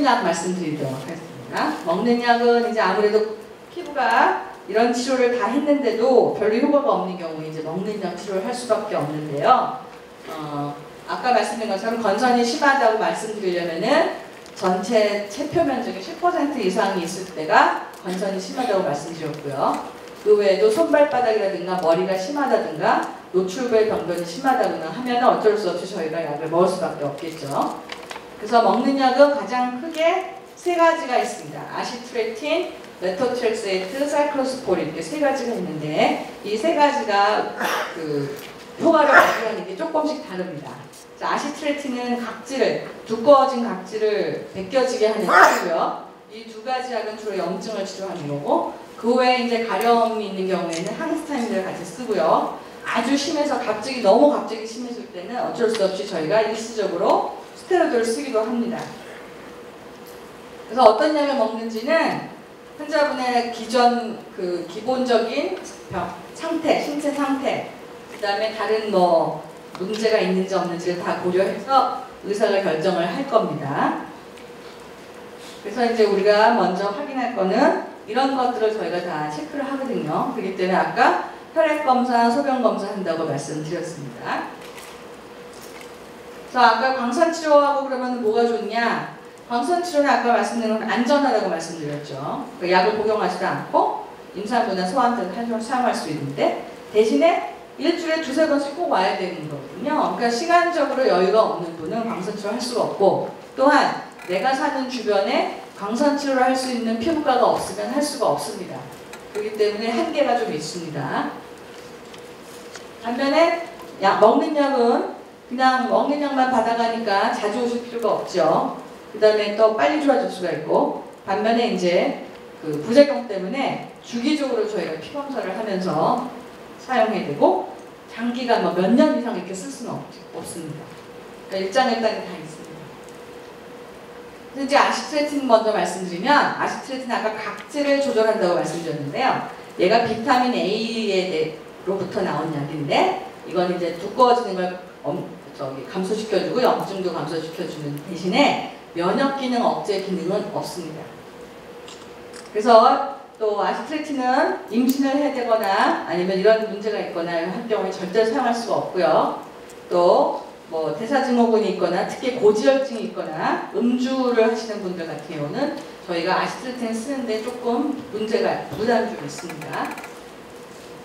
약 말씀드리도록 하겠습니다. 먹는 약은 이제 아무래도 피부가 이런 치료를 다 했는데도 별로 효과가 없는 경우에 이제 먹는 약 치료를 할 수밖에 없는데요. 아까 말씀드린 것처럼 건선이 심하다고 말씀드리려면은 전체 체표 면적의 10% 이상이 있을 때가 건선이 심하다고 말씀드렸고요. 그 외에도 손발바닥이라든가 머리가 심하다든가 노출부의 병변이 심하다거나 하면 어쩔 수 없이 저희가 약을 먹을 수밖에 없겠죠. 그래서 먹는 약은 가장 크게 세 가지가 있습니다. 아시트레틴, 메토트렉세이트, 사이클로스포린 이렇게 세 가지가 있는데 이 세 가지가 그 효과를 발휘하는 게 조금씩 다릅니다. 아시트레틴은 각질을 두꺼워진 각질을 벗겨지게 하는 약이고요. 이 두 가지 약은 주로 염증을 치료하는 거고 그 외에 이제 가려움이 있는 경우에는 항히스타민을 같이 쓰고요. 아주 심해서 너무 갑자기 심해질 때는 어쩔 수 없이 저희가 일시적으로 스테로이드를 쓰기도 합니다. 그래서 어떤 약을 먹는지는 환자분의 기본적인 상태, 신체 상태, 그 다음에 다른 문제가 있는지 없는지를 다 고려해서 의사가 결정을 할 겁니다. 그래서 이제 우리가 먼저 확인할 거는 이런 것들을 저희가 다 체크를 하거든요. 그렇기 때문에 아까 혈액검사, 소변검사 한다고 말씀드렸습니다. 그래서 아까 광선치료하고 그러면 뭐가 좋냐? 광선치료는 아까 말씀드린 건 안전하다고 말씀드렸죠. 그러니까 약을 복용하지도 않고 임산부나 소아한테 사용할 수 있는데 대신에 일주일에 두세 번씩 꼭 와야 되는 거거든요. 그러니까 시간적으로 여유가 없는 분은 광선치료 할 수가 없고 또한 내가 사는 주변에 광선치료를 할 수 있는 피부과가 없으면 할 수가 없습니다. 그렇기 때문에 한계가 좀 있습니다. 반면에 먹는 약은 그냥 먹는 약만 받아가니까 자주 오실 필요가 없죠. 그 다음에 또 빨리 좋아질 수가 있고 반면에 이제 그 부작용 때문에 주기적으로 저희가 피검사를 하면서 사용해야 되고 장기간 몇 년 이상 이렇게 쓸 수는 없습니다. 그러니까 일장일단이 다 있습니다. 이제 아시트레틴 먼저 말씀드리면 아시트레틴 아까 각질을 조절한다고 말씀드렸는데요. 얘가 비타민 A로부터 나온 약인데 이건 이제 두꺼워지는 걸 감소시켜주고 염증도 감소시켜주는 대신에 면역 기능 억제 기능은 없습니다. 그래서 또 아시트레틴은 임신을 해야 되거나 아니면 이런 문제가 있거나 할 경우에 절대 사용할 수가 없고요. 또 대사증후군이 있거나 특히 고지혈증이 있거나 음주를 하시는 분들 같은 경우는 저희가 아시트레틴 쓰는데 조금 부담이 좀 있습니다.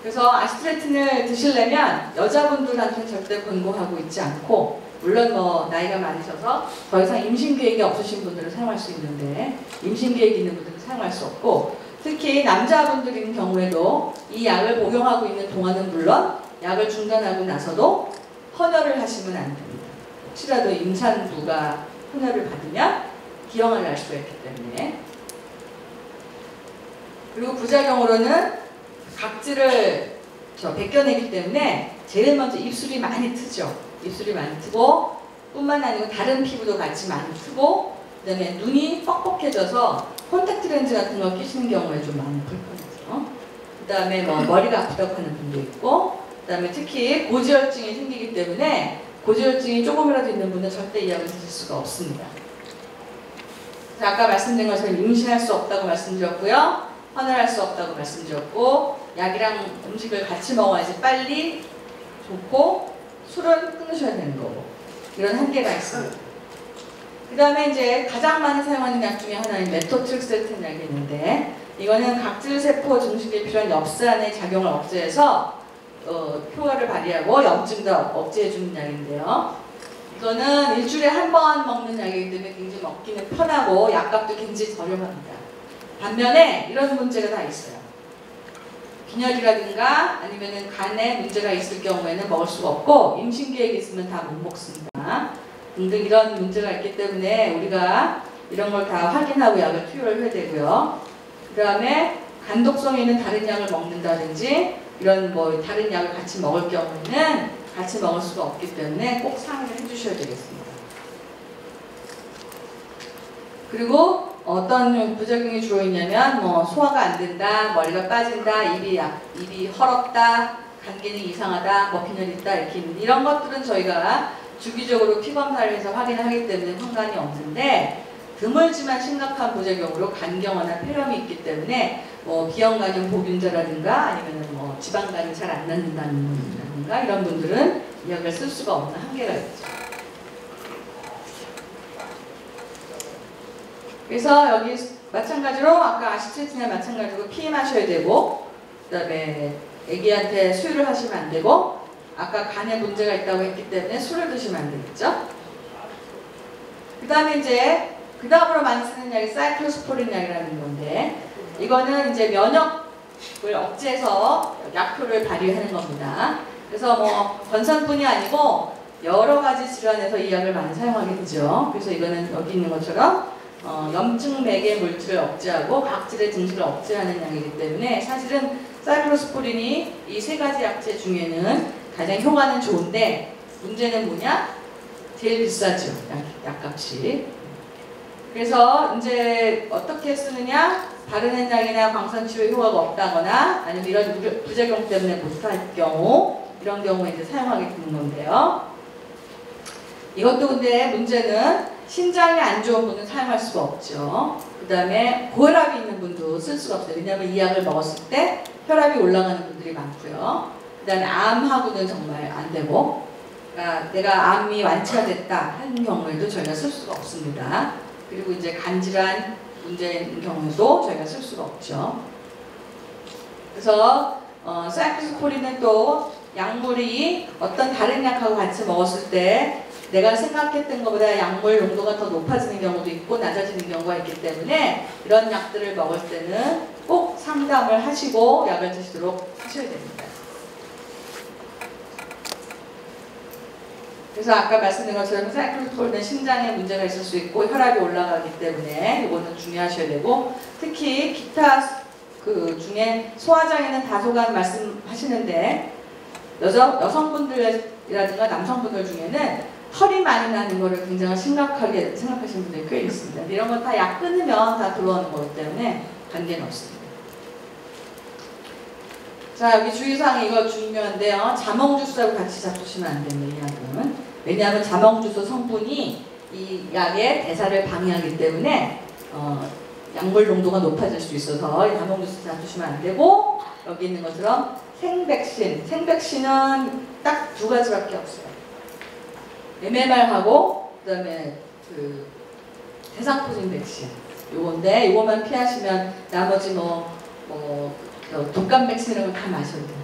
그래서 아시트레틴을 드시려면 여자분들한테는 절대 권고하고 있지 않고 물론 나이가 많으셔서 더 이상 임신 계획이 없으신 분들은 사용할 수 있는데 임신 계획이 있는 분들은 사용할 수 없고 특히 남자분들인 경우에도 이 약을 복용하고 있는 동안은 물론 약을 중단하고 나서도 헌혈을 하시면 안 됩니다. 혹시라도 임산부가 헌혈을 받으면 기형을 날 수가 있기 때문에. 그리고 부작용으로는 각질을 벗겨내기 때문에 제일 먼저 입술이 많이 트죠. 입술이 많이 트고 뿐만 아니고 다른 피부도 같이 많이 트고 그 다음에 눈이 뻑뻑해져서 콘택트 렌즈 같은 거 끼시는 경우에 좀 많이 불편하죠. 그 다음에 머리가 아프다고 하는 분도 있고 그 다음에 특히 고지혈증이 생기기 때문에 고지혈증이 조금이라도 있는 분은 절대 이 약을 드실 수가 없습니다. 아까 말씀드린 것처럼 임신할 수 없다고 말씀드렸고요. 헌혈할 수 없다고 말씀드렸고 약이랑 음식을 같이 먹어야지 빨리 좋고 술은 끊으셔야 되는 거고 이런 한계가 있습니다. 그 다음에 이제 가장 많이 사용하는 약 중에 하나는 메토트렉세이트 약이 있는데 이거는 각질세포 증식에 필요한 엽산의 작용을 억제해서 효과를 발휘하고 염증도 억제해주는 약인데요. 이거는 일주일에 한 번 먹는 약이기 때문에 굉장히 먹기는 편하고 약값도 굉장히 저렴합니다. 반면에 이런 문제가 다 있어요. 빈혈이라든가 아니면 간에 문제가 있을 경우에는 먹을 수가 없고 임신 계획이 있으면 다 못 먹습니다. 등등 이런 문제가 있기 때문에 우리가 이런 걸 다 확인하고 약을 투여를 해야 되고요. 그 다음에 간독성 있는 다른 약을 먹는다든지 이런 다른 약을 같이 먹을 경우에는 같이 먹을 수가 없기 때문에 꼭 상의를 해주셔야 되겠습니다. 그리고 어떤 부작용이 주로 있냐면 소화가 안 된다, 머리가 빠진다, 입이 헐었다, 간 기능이 이상하다, 빈혈이 있다 이렇게 있는데 이런 것들은 저희가 주기적으로 피검사를 해서 확인을 하기 때문에 상관이 없는데 드물지만 심각한 부작용으로 간경화나 폐렴이 있기 때문에 뭐 비형간염 보균자라든가 아니면 뭐 지방간이 잘 안 낫는다든가 이런 분들은 이 약을 쓸 수가 없는 한계가 있죠. 그래서 여기 마찬가지로 아까 아시트리틴이나 마찬가지로 피임하셔야 되고, 그 다음에 애기한테 수유를 하시면 안 되고, 아까 간에 문제가 있다고 했기 때문에 술을 드시면 안 되겠죠. 그 다음에 이제 그 다음으로 많이 쓰는 약이 사이클로스포린 약이라는 건데, 이거는 이제 면역을 억제해서 약효를 발휘하는 겁니다. 그래서 뭐 건선뿐이 아니고 여러 가지 질환에서 이 약을 많이 사용하게 되죠. 그래서 이거는 여기 있는 것처럼 염증 매개 물질을 억제하고 각질의 증식을 억제하는 약이기 때문에 사실은 사이클로스포린이 이 세 가지 약제 중에는 가장 효과는 좋은데, 문제는 뭐냐? 제일 비싸죠. 약값이. 그래서 이제 어떻게 쓰느냐? 바르는 약이나 광선치료 효과가 없다거나 아니면 이런 부작용 때문에 못할 경우, 이런 경우에 이제 사용하게 되는 건데요. 이것도 근데 문제는 신장이 안 좋은 분은 사용할 수가 없죠. 그 다음에 고혈압이 있는 분도 쓸 수가 없어요. 왜냐하면 이 약을 먹었을 때 혈압이 올라가는 분들이 많고요. 그 다음에 암하고는 정말 안 되고, 그러니까 내가 암이 완치가 됐다 하는 경우에도 저희가 쓸 수가 없습니다. 그리고 이제 간질환 문제인 경우도 저희가 쓸 수가 없죠. 그래서 사이클로스포린은 또 약물이 어떤 다른 약하고 같이 먹었을 때 내가 생각했던 것보다 약물 농도가 더 높아지는 경우도 있고 낮아지는 경우가 있기 때문에 이런 약들을 먹을 때는 꼭 상담을 하시고 약을 드시도록 하셔야 됩니다. 그래서 아까 말씀드린 것처럼 사이클로스포린은 심장에 문제가 있을 수 있고 혈압이 올라가기 때문에 이거는 주의하셔야 되고, 특히 기타 그 중에 소화장애는 다소간 말씀하시는데 여성분들이라든가 남성분들 중에는 털이 많이 나는 거를 굉장히 심각하게 생각하시는 분들이 꽤 있습니다. 이런 건 다 약 끊으면 다 들어오는 거기 때문에 관계는 없습니다. 자, 여기 주의사항 이거 중요한데요. 자몽주스하고 같이 잡수시면 안 됩니다, 이 약은. 왜냐하면 자몽주스 성분이 이 약의 대사를 방해하기 때문에 약물 농도가 높아질 수 있어서 이 자몽주스 잡수시면 안 되고, 여기 있는 것처럼 생백신은 딱 두 가지밖에 없어요. MMR하고 그 다음에 그 대상포진 백신 요건데, 요것만 피하시면 나머지 독감 백신 이런 거 다 마셔도 돼요.